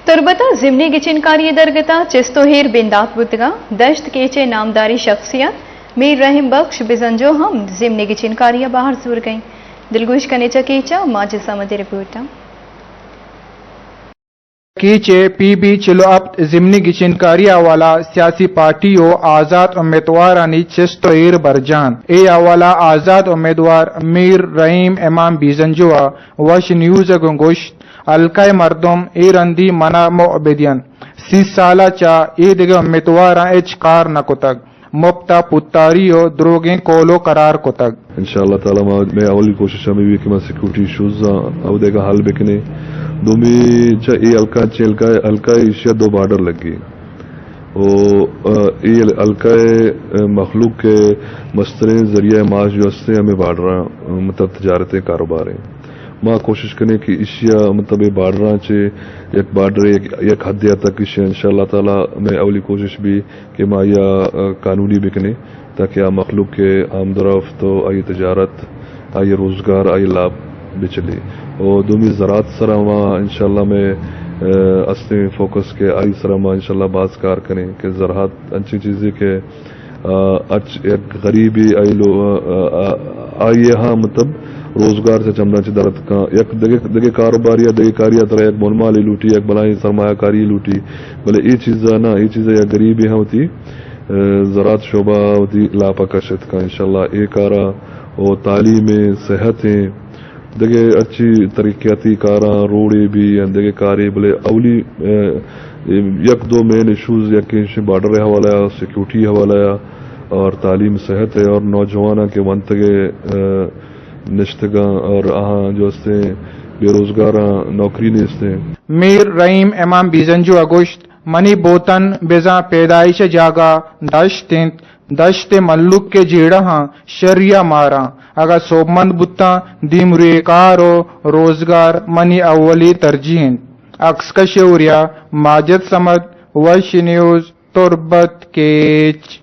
तुरबता जिमनी गिचिनकारी दरगता चिस्तोहिर बिंदात बुतगा दश्त केचे नामदारी शख्सियत मीर रहीम बख्श बिजंजो हम जिमनी गिचिनकारिया बाहर सूर गईं। दिलगुश कनेचा केचा माजिद समझ रिपोर्टा कीचे पीबी चिलो अब जिमनी गिचिनकारिया वाला सियासी पार्टियों आजाद उम्मीदवारानी चिस्तोहिर बरजान ए अवाला आजाद उम्मीदवार मीर रहीम इमाम बिजंजुआ वश न्यूज गुंगोश अलकाय मर्दम ए रंदी मना मोबेदियन 30 साला चा ए दिगे उम्मीदवार एच कार न कुतग मुफ्ता पुत्तारियो द्रोगे कोलो करार कुतग इंशाअल्लाह ताला मैं अवली कोशिश में भी कि मैं सिक्योरिटी इश्यूज अवदेगा हल बेकने दोमी चा ए अलका एशिया दो बॉर्डर लगी ओ ए अलका मखलूक के मस्तरे जरिए माश जो हस्ते हमें बार्डर मतलब तजारतें कारोबार हैं माँ कोशिश करें कि एशिया मतलब ये बार्डर चे एक बार्डर एक हद तक इंशाअल्लाह ताला में अवली कोशिश भी कि माँ या कानूनी बिकने ताकि आ मखलूक के आमदरफ तो आई तजारत आई रोजगार आई लाभ भी चले और दोमी ज़रात सरा माँ इंशाअल्लाह में असली फोकस के आई सरा माँ इंशाअल्लाह बात कार करें कि ज़रात अच्छी चीज़ें के एक गरीबी आई लो आई यहाँ मतलब रोजगार से चमना ची दरत का एक दगे कारोबार या दगे कारिया तरह एक मोलमाली लूटी एक बनाई सरमायाकारी लूटी बोले ये चीज़ ना ये चीज़ या गरीबी यहाँ होती ज़रात शोबा होती लापकशत का इंशाल्लाह एक आरा और तालीमें सेहतें दगे अच्छी तरीक़ाती कारा रोड़े भी दगे कारे बोले अवली एक दो मेन इशूज़ या बॉर्डर हवाला सिक्योरिटी हवाला और तालीम सेहत है और नौजवान के वंतगे निश्तगा और आहाँ जो हस्ते बेरोजगार नौकरी नेस्ते मीर रहीम इमाम बिजंजू अगुश्त मनी बोतन बेजा पैदाइश जागा दश्त मल्लुक के जेड़ा शरिया मारा अगर सोबमंद बुत्ता दिमरेकारो रोजगार मनी अव्वली तरजीह अक्स का शौरिया माजिद समद वश न्यूज तुरबत केच।